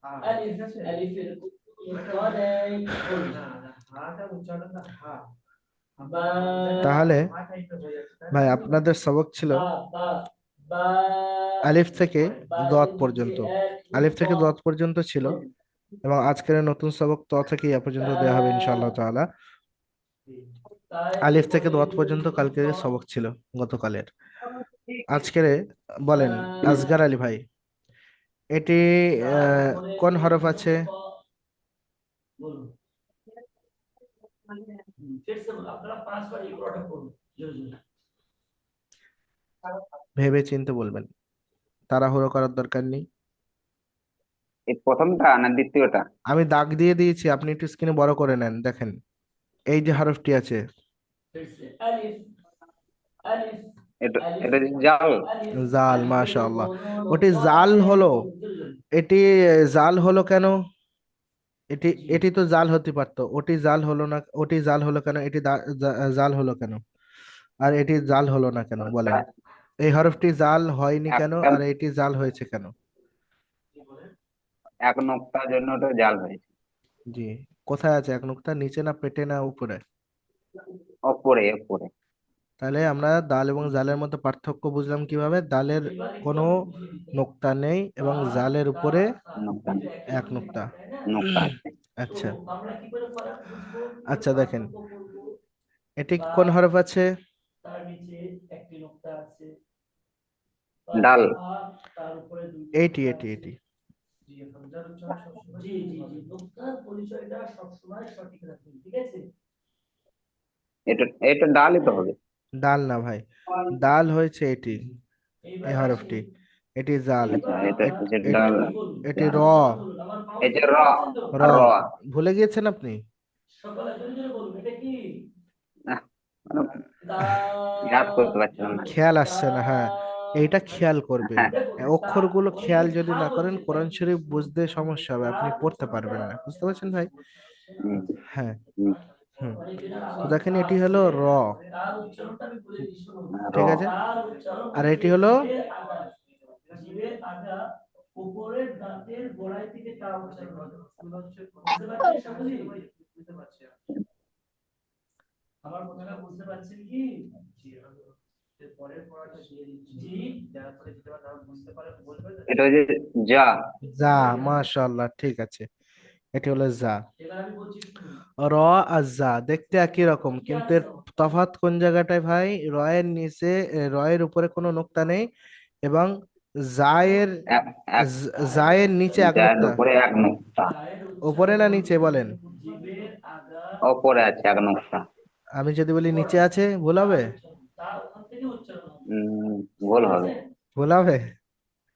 আলিফের কোনো নেই। তাহলে ভাই আপনাদের সবক ছিল বা বা বা আলিফ থেকে দত বাদের নিচে পর্যন্ত। এক আলিফ থেকে ইফাত। দত পর্যন্ত ছিল, এবং আজকের নতুন সবক ত থেকে ইয়া পর্যন্ত দেওয়া হবে ইনশাআল্লাহ তাআলা। তাই আলিফ থেকে বলে দত পর্যন্ত কালকের দুর্গত সবক ছিল, গতকালের। আজকের বলেন বা আসগার আলী ভাই, এটি তারপরে কোন হরফ আছে? দুর্গত বলুন। फिर से बोलो, আপনারা 5 বার এই পুরোটা পড়ুন জোরে জোরে। ভেবে চিন্তে বলবেন, তাড়াহুড়ো করার দরকার নেই। এই প্রথমটা না দ্বিতীয়টা? আমি দাগ দিয়ে দিয়েছি, আপনি একটু স্ক্রিনে বড় করে নেন, দেখেন এই যে হরফটি আছে फिर से अलिफ अलिफ এটা अलिफ এটা যে জাল। अलिफ জাল, अलिफের মাশাআল্লাহ। কোনো ওটি নোক্তা জাল নেই। হলো, জোরে জোরে। এটি জাল হলো কেন? এটি জি এটি তো জাল হতে পারতো, ওটি জাল হলো না, ওটি জাল হলো কেন? এটি জাল হলো কেন? আর এটি জাল হলো না কেন বলেন? এই হরফটি জাল হয়নি কেন, একটা আর এটি জাল হয়েছে কেন? কি বলেন? এক নোক্তার জন্য ওটা জাল হয়েছে। জি, কোথায় আছে এক নুক্তা, নিচে না পেটে না উপরে? ওপরে ওপরে। তাহলে আমরা দাল এবং জালের মধ্যে পার্থক্য বুঝলাম কিভাবে? দালের এবার একটু কোনো আমি বুঝিয়ে দিতে। নোক্তা নেই তা এবং জালের তা উপরে তা নোক্তা এই তো নেই, একই এক তো নোক্তা। জিনিস তাই না? নোক্তা আছে। তো আচ্ছা, আমরা কি করে ফারাক বুঝবো, কি করে আচ্ছা দেখেন, পার্থক্য করবো? এটি বা কোন হরফ আছে? তার নিচে একটি নোক্তা আছে, বা ডাল। হা তার উপরে দুইটি এটি নোক্তা এটি আছে। এটি জি হামজার উচ্চারণ সবসময় জি জি জি নোক্তার পরিচয়টা সবসময় সঠিক রাখবেন, ঠিক আছে? এটা এটা ডালই তো হ্যাঁ হবে। ডাল না ভাই, ডাল হয়েছে এটি, এইবার এই আসি। হরফটি, এটি জাল। আচ্ছা, এটা এট- হচ্ছে এট- ডাল। বলুন এটি র। জোরে জোরে বলুন, আমার এই পাউস যে র। বুঝতে পারছেন তো? র, র। ভুলে গিয়েছেন আপনি? সকালে জোরে জোরে বলুন, এটা কি? আহ, মানে ইয়াদ দাল করতে পারছিলাম না। খেয়াল আসছে না, হ্যাঁ, দাল। এইটা খেয়াল করবেন। হ্যাঁ। দেখুন তা অক্ষরগুলো উনি খেয়াল কিন্তু যদি তা না করেন বলছে তাই কোরআন কি? শরীফ বুঝতে সমস্যা হবে, আপনি তার পড়তে পারবেন উচ্চারণটা না, বুঝতে পারছেন ভাই? হুম, হ্যাঁ। হুম। হুম। মানে যেটার তো আওয়াজ দেখেন তা এটি হলো আছে, র, তার উচ্চারণটা আমি বলে দিই শুনুন। র। ঠিক আছে। তার উচ্চারণ আর হচ্ছে এটি হলো, জিভের আগা, জিভের আগা উপরের দাঁতের গোড়ায় থেকে তা উচ্চারণ হবে। বুঝতে পারছেন সামনে? বুঝতে পারছি। আমার কথাটা বুঝতে পারছেন কি? জি আমি এর পরের পড়াটা দিয়ে দিচ্ছি। জি যার পরে যেটা আপনারা বুঝতে পারেন বলবেন। এটা হচ্ছে যা। যা, মাশাআল্লাহ, ঠিক আছে, এটি হলো যা। এবার আমি বলছি শুনুন। র আর যা দেখতে একই রকম, কি কিন্তু এর আসছে? তফাৎ কোন জায়গাটায় ভাই? রয়ের নিচে, রয়ের উপরে কোনো নোক্তা নেই, এবং জায়ের, এক এক জায়ের নিচে এক যার নোক্তা। উপরে এক নোক্তা। জায়ের উপরে উচ্চারণ না নিচে করবেন বলেন? জিভের আগা। ওপরে আছে এক নোক্তা। আমি যদি বলি উপরে নিচে আছে, ভুল তার হবে? উচ্চারণ, তার ওখান থেকে উচ্চারণ হবে। বুঝতে ভুল হবে। পেরেছেন? ভুল হবে?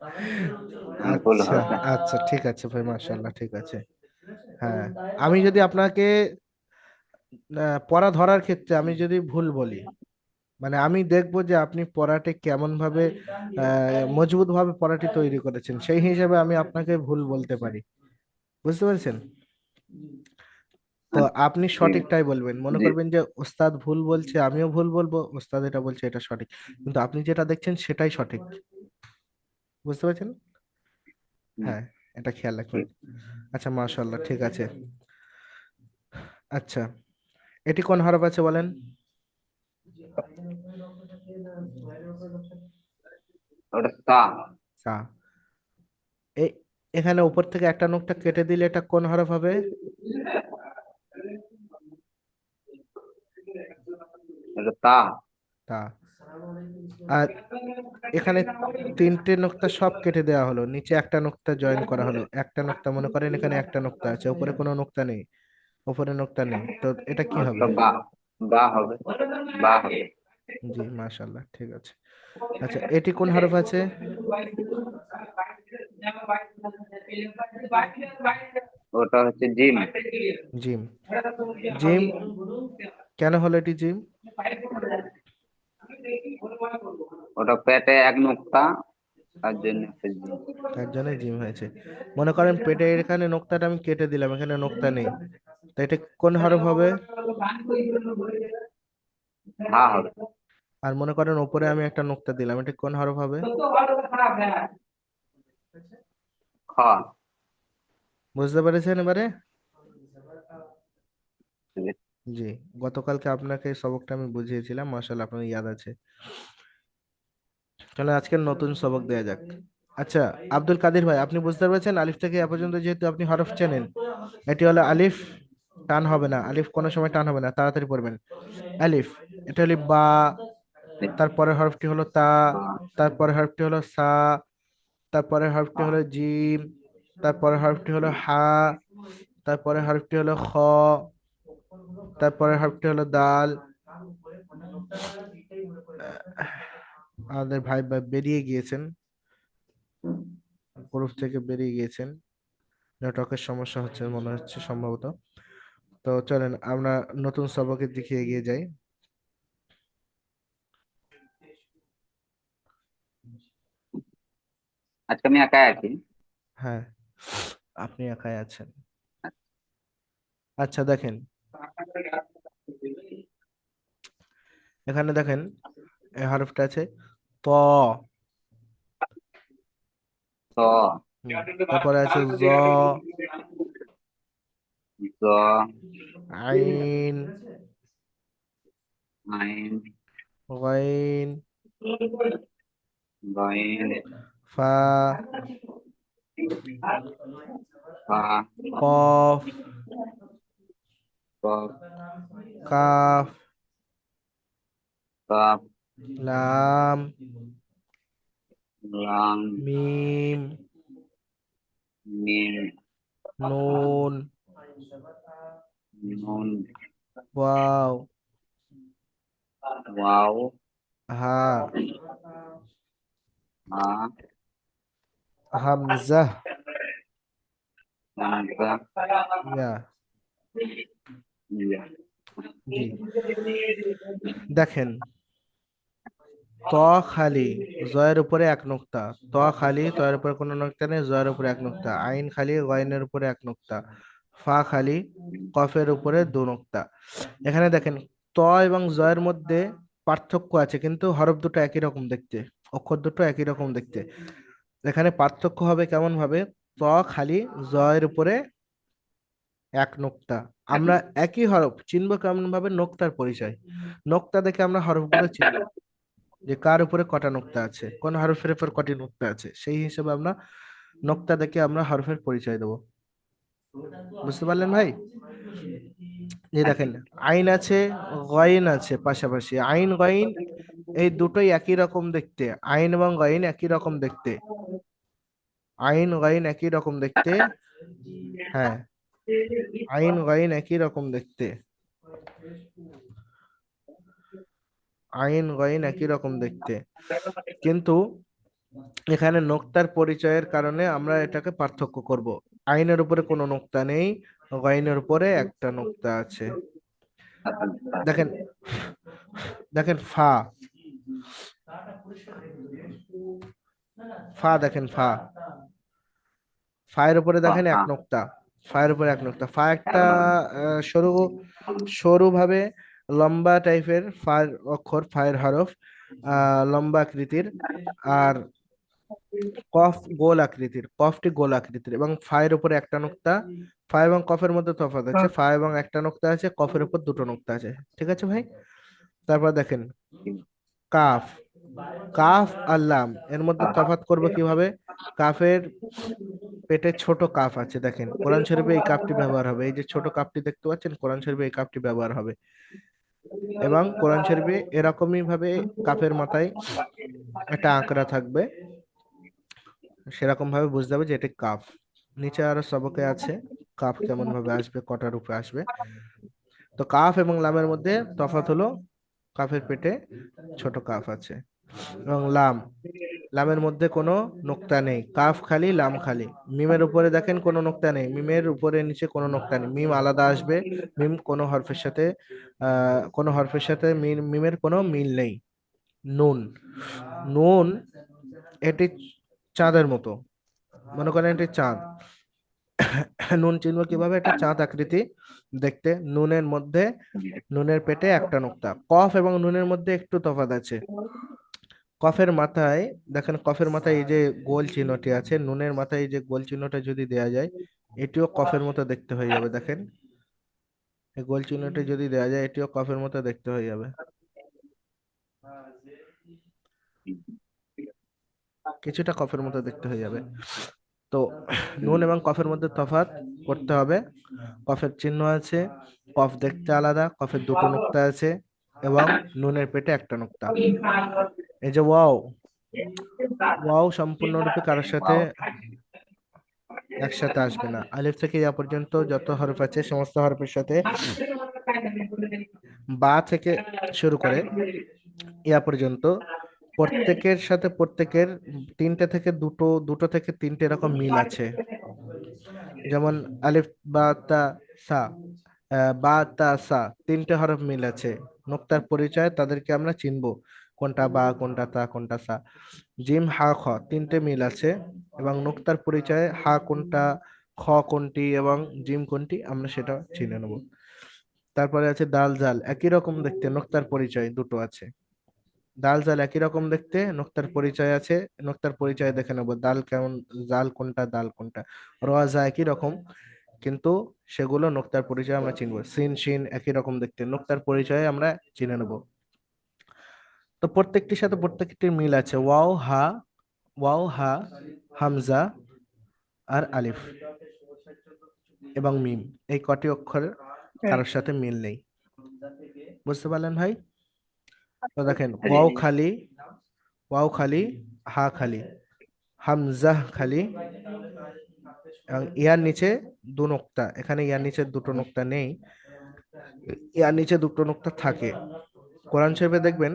তার মানে জিভের উচ্চারণ হবে ভুল আচ্ছা, হবে। আচ্ছা, ঠিক আছে ভাই, মাশাআল্লাহ, ঠিক আছে। হ্যাঁ, বলুন তাই আমি পড়া যদি হচ্ছে। আপনাকে পড়া ধরার ক্ষেত্রে আমি যদি ভুল বলি, মানে আমি দেখবো যে আপনি পড়াটি কেমন ভাবে আলিফ টান দিয়ে আলিফ মজবুত ভাবে পড়াটি আলিফ। তৈরি করেছেন, সেই হিসেবে আমি আপনাকে ভুল বলতে পারি, বুঝতে পেরেছেন? জি তো আপনি জি সঠিকটাই বলবেন, মনে জি। করবেন যে ওস্তাদ ভুল বলছে, আমিও ভুল বলবো, ওস্তাদ এটা বলছে এটা সঠিক, কিন্তু আপনি যেটা দেখছেন সেটাই সঠিক, বুঝতে পারছেন? হুম, হ্যাঁ, এটা খেয়াল রাখবেন। ঠিক। আচ্ছা, মাশাআল্লাহ, ঠিক আছে। আচ্ছা, এটি কোন হরফ আছে বলেন? জি আইনের উপরে লক্ষ্য থাকে না জয়ের উপরে লক্ষ্য থাকে? ওটা তা। সা। এই, এখানে উপর থেকে একটা নোকটা কেটে দিলে এটা কোন হরফ হবে? এটা তা। তা। আসসালামু আলাইকুম আর স্যার। এখানে তিনটে নোকতা সব কেটে দেওয়া হলো, নিচে একটা নোকতা জয়েন করা হলো, একটা নোকতা, মনে করেন এখানে একটা নোকতা আছে, উপরে কোনো নোকতা নেই, উপরে নোকতা নেই, তো এটা কি হবে? ওটা বা। বা হবে। বা হবে। জি, মাশাআল্লাহ, ঠিক আছে। আচ্ছা, এটি কোন হরফ আছে? ওটা হচ্ছে জিম। জিম। জিম, বলুন বলুন। কেন হলো এটি জিম? ওটা পেটে এক নোক্তা, তার জন্য একটা জিম। তার জন্য জিম হয়েছে। মনে করেন পেটে এখানে নোকতাটা আমি কেটে দিলাম, এখানে নোকতা নেই, তো এটা কোন হরফ হবে? হা হবে। আর মনে করেন উপরে আমি একটা নোকতা দিলাম, এটা কোন হরফ হবে? খ। বুঝতে পেরেছেন এবারে? জি, গতকালকে আপনাকে এই সবকটা আমি বুঝিয়েছিলাম, মাশাআল্লাহ আপনার ইয়াদ আছে। তাহলে আজকের নতুন সবক দেয়া যাক। আচ্ছা, আব্দুল কাদের ভাই, আপনি বুঝতে পেরেছেন আলিফ থেকে এ পর্যন্ত যেহেতু আপনি হরফ চেনেন, এটি হলো আলিফ, টান হবে না, আলিফ কোনো সময় টান হবে না, তাড়াতাড়ি পড়বেন। আলিফ, এটা হলো বা, তারপরে হরফটি হলো তা, তারপরে হরফটি হলো সা, তারপরে হরফটি হলো জিম, তারপরে হরফটি হলো হা, তারপরে হরফটি হলো খ, তারপরে হরফটি হলো দাল। আমাদের ভাই ভাই বেরিয়ে গিয়েছেন, গ্রুপ থেকে বেরিয়ে গিয়েছেন, নেটওয়ার্কের সমস্যা হচ্ছে মনে হচ্ছে সম্ভবত। তো চলেন আমরা নতুন সবকের দিকে এগিয়ে যাই। আজকে আমি একাই আছি। হ্যাঁ, আপনি একাই আছেন। আচ্ছা দেখেন, এখানে দেখেন এই হরফটা আছে ত। তো তারপরে আছে জ, জ, আইন, আইন, গাইন, গাইন, ফা, ফা, কফ, কফ, কাফ, কাফ, লাম, লাম, মিম, মিম, নুন, নুন, ওয়াও, ওয়াও, হা, হা, হামজা, হামজা, ইয়া। ইয়া। জি, দেখেন ত খালি, জয়ের উপরে এক নোক্তা, ত খালি, তয়ের উপরে কোনো নোক্তা নেই, জয়ের উপরে এক নোক্তা, আইন খালি, গয়নের উপরে এক নোক্তা, ফা খালি, কফের উপরে দু নোক্তা। এখানে দেখেন ত এবং জয়ের মধ্যে পার্থক্য আছে, কিন্তু হরফ দুটো একই রকম দেখতে, অক্ষর দুটো একই রকম দেখতে। এখানে পার্থক্য হবে কেমন ভাবে, ত খালি, জয়ের উপরে এক নোক্তা। আমরা একই হরফ চিনবো কেমন ভাবে, নোক্তার পরিচয়, নোক্তা দেখে আমরা হরফগুলো চিনবো, যে কার উপরে কটা নোক্তা আছে, কোন হরফের উপর কটি নোক্তা আছে, সেই হিসেবে আমরা নোক্তা দেখে আমরা হরফের পরিচয় দেবো। বুঝতে পারলেন ভাই? যে দেখেন আইন আছে, গয়েন আছে, পাশাপাশি আইন গয়েন এই দুটোই একই রকম দেখতে, আইন এবং গয়েন একই রকম দেখতে, আইন গয়েন একই রকম দেখতে। হ্যাঁ, আইন গয়েন একই রকম দেখতে, আইন গয়েন একই রকম দেখতে, কিন্তু এখানে নোক্তার পরিচয়ের কারণে আমরা এটাকে পার্থক্য করব। আইনের উপরে কোনো নোক্তা নেই, গয়েনের উপরে একটা নোক্তা আছে। দেখেন, দেখেন ফা, ফা দেখেন ফা, ফায়ের উপরে দেখেন এক নোক্তা, ফায়ের উপরে এক নোক্তা, ফা একটা সরু সরু ভাবে লম্বা টাইপের ফার অক্ষর, ফায়ের হরফ, লম্বা আকৃতির। আর কফ গোল আকৃতির, কফটি গোল আকৃতির, এবং ফায়ের উপরে একটা নোক্তা। ফা এবং কফের মধ্যে তফাৎ আছে, ফা এবং একটা নোক্তা আছে, কফের উপর দুটো নোক্তা আছে। ঠিক আছে ভাই? তারপর দেখেন কাফ, কাফ আর লাম এর মধ্যে তফাৎ করব কিভাবে, কাফের পেটে ছোট কাফ আছে, দেখেন কোরআন শরীফে এই কাফটি ব্যবহার হবে, এই যে ছোট কাফটি দেখতে পাচ্ছেন, কোরআন শরীফে এই কাফটি ব্যবহার হবে। এবং কোরআন শরীফে এরকমই ভাবে কাফের মাথায় একটা আঁকড়া থাকবে, সেরকম ভাবে বুঝতে হবে যে এটা কাফ। নিচে আরো সবকে আছে কাফ কেমন ভাবে আসবে, কটা রূপে আসবে। তো কাফ এবং লামের মধ্যে তফাৎ হলো কাফের পেটে ছোট কাফ আছে। এবং লাম, লামের মধ্যে কোনো নোক্তা নেই, কাফ খালি, লাম খালি। মিমের উপরে দেখেন কোনো নোক্তা নেই, মিমের উপরে নিচে কোনো নোক্তা নেই, মিম আলাদা আসবে, মিম কোনো হরফের সাথে কোনো হরফের সাথে মিমের কোনো মিল নেই। নুন, নুন এটি চাঁদের মতো, মনে করেন এটি চাঁদ। নুন চিনবো কিভাবে, এটা চাঁদ আকৃতি দেখতে। নুনের মধ্যে, নুনের পেটে একটা নোক্তা। কফ এবং নুনের মধ্যে একটু তফাৎ আছে, কফের মাথায় দেখেন, কফের মাথায় এই যে গোল চিহ্নটি আছে, নুনের মাথায় এই যে গোল চিহ্নটা যদি দেয়া যায়, এটিও কফের মতো দেখতে হয়ে যাবে, দেখেন এই গোল চিহ্নটি যদি দেওয়া যায় এটিও কফের মতো দেখতে হয়ে যাবে, কিছুটা কফের মতো দেখতে হয়ে যাবে। তো নুন এবং কফের মধ্যে তফাৎ করতে হবে। কফের চিহ্ন আছে, কফ দেখতে আলাদা, কফের দুটো নুক্তা আছে এবং নুনের পেটে একটা নুক্তা। এই যে ওয়াও, ওয়াও সম্পূর্ণরূপে কারোর সাথে ওয়াও। একসাথে আসবে না। আলিফ থেকে ইয়া পর্যন্ত যত হরফ আছে সমস্ত হরফের সাথে বা থেকে শুরু করে ইয়া পর্যন্ত প্রত্যেকের সাথে প্রত্যেকের তিনটে থেকে দুটো, দুটো থেকে তিনটে এরকম মিল আছে। যেমন আলিফ বা তা সা, বা তা সা, তিনটে হরফ মিল আছে। নোক্তার পরিচয় তাদেরকে আমরা চিনবো, কোনটা বা, কোনটা তা, কোনটা সা। জিম হা খ, তিনটে মিল আছে এবং নোক্তার পরিচয়ে হা কোনটা, খ কোনটি এবং জিম কোনটি আমরা সেটা চিনে নেব। তারপরে আছে দাল জাল, একই রকম দেখতে, নোক্তার পরিচয় দুটো আছে। দাল জাল একই রকম দেখতে, নোক্তার পরিচয় আছে, নোক্তার পরিচয় দেখে নেবো, দাল কেমন, জাল কোনটা, দাল কোনটা। র জা একই রকম, কিন্তু সেগুলো নোক্তার পরিচয় আমরা চিনবো। সিন শিন একই রকম দেখতে, নোক্তার পরিচয়ে আমরা চিনে নেব। তো প্রত্যেকটির সাথে প্রত্যেকটির মিল আছে। ওয়াও হা, ওয়াও হা, হামজা আর আলিফ এবং মিম, এই কটি অক্ষরের কারোর সাথে মিল নেই। বুঝতে পারলেন ভাই? তো দেখেন জি ওয়াও জি। খালি, ওয়াও খালি, হা খালি, হামজা খালি এবং ইয়ার নিচে দু নোক্তা, এখানে ইয়ার নিচে দুটো নোক্তা নেই, ইয়ার নিচে দুটো নোক্তা থাকে। কোরআন শরীফে দেখবেন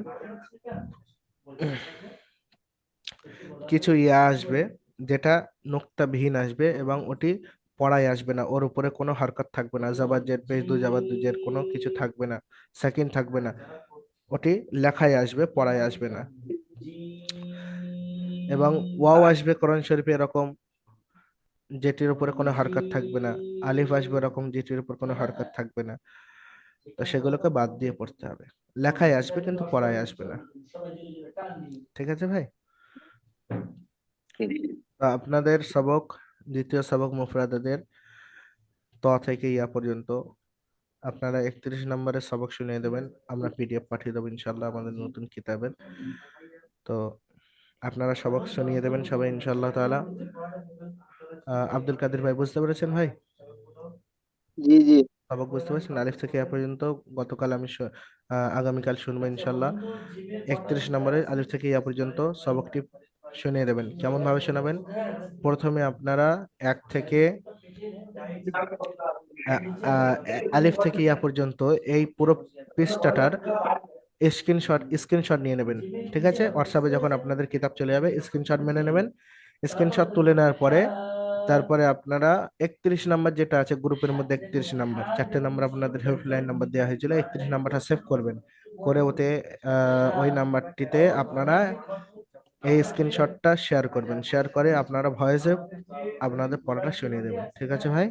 কিছু ইয়া আসবে যেটা নোক্তাবিহীন আসবে এবং ওটি পড়ায় আসবে না, ওর উপরে কোনো হরকত থাকবে না, জাবার জের পেশ দু জাবার দু জের কোনো কিছু থাকবে না, সাকিন থাকবে না, ওটি লেখায় আসবে, পড়ায় আসবে না। এবং ওয়াও আসবে কোরআন শরীফে এরকম, যেটির উপরে কোনো হরকত থাকবে না। আলিফ আসবে এরকম, যেটির উপর কোনো হরকত থাকবে না। তো সেগুলোকে বাদ দিয়ে পড়তে হবে, লেখায় আসবে কিন্তু পড়ায় আসবে না। ঠিক আছে ভাই? জি, জি। তো আপনাদের সবক, দ্বিতীয় সবক মুফরাদাদের ত থেকে ইয়া পর্যন্ত আপনারা 31 নম্বরের সবক শুনিয়ে দেবেন, আমরা পিডিএফ পাঠিয়ে দেবো ইনশাল্লাহ আমাদের নতুন কিতাবের। তো আপনারা সবক শুনিয়ে দেবেন সবাই ইনশাআল্লাহ তাআলা। আব্দুল কাদের ভাই বুঝতে পেরেছেন ভাই? জি জি। সবক বুঝতে পারছেন আলিফ থেকে ইয়া পর্যন্ত? গতকাল আমি আগামীকাল শুনবো ইনশাল্লাহ। 31 নম্বরের আলিফ থেকে ইয়া পর্যন্ত সবকটি শুনিয়ে দেবেন। কেমন ভাবে শোনাবেন? প্রথমে আপনারা এক থেকে আ- আলিফ থেকে ইয়া পর্যন্ত এই পুরো পৃষ্ঠাটার স্ক্রিনশট নিয়ে নেবেন। ঠিক আছে, হোয়াটসঅ্যাপে যখন আপনাদের কিতাব চলে যাবে স্ক্রিনশট মেনে নেবেন। স্ক্রিনশট তুলে নেওয়ার পরে তারপরে আপনারা 31 নাম্বার যেটা আছে গ্রুপের মধ্যে, 31 নাম্বার, চারটে নাম্বার আপনাদের হেল্পলাইন নাম্বার দেওয়া হয়েছিল, 31 নাম্বারটা সেভ করবেন, করে ওতে ওই নাম্বারটিতে আপনারা এই স্ক্রিনশটটা শেয়ার করবেন, শেয়ার করে আপনারা ভয়েসে আপনাদের পড়াটা শুনিয়ে দেবেন। ঠিক আছে ভাই?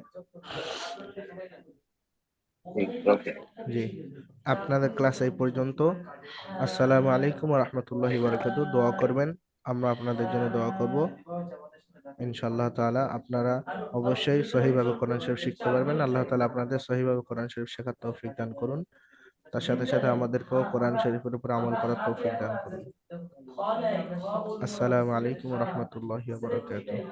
ঠিক, ওকে। জি, আপনাদের ক্লাস এই পর্যন্ত। আসসালামু আলাইকুম ওয়া রাহমাতুল্লাহি ওয়া বারাকাতুহু। দোয়া করবেন, আমরা আপনাদের জন্য দোয়া করব ইনশাআল্লাহ তাআলা। আপনারা অবশ্যই সহিভাবে কোরআন শরীফ শিখতে পারবেন। আল্লাহ তাআলা আপনাদের সহিভাবে কোরআন শরীফ শেখার তৌফিক দান করুন। তার সাথে সাথে আমাদেরকেও কোরআন শরীফের উপর আমল করার তৌফিক দান করুন। আসসালামু আলাইকুম ওয়া রাহমাতুল্লাহি ওয়া বারাকাতুহু।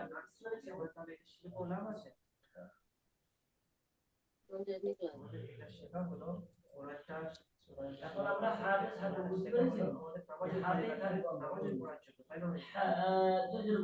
এখন আমরা হাতে বুঝতে পেরেছি, আমাদের হাতেই থাকবে,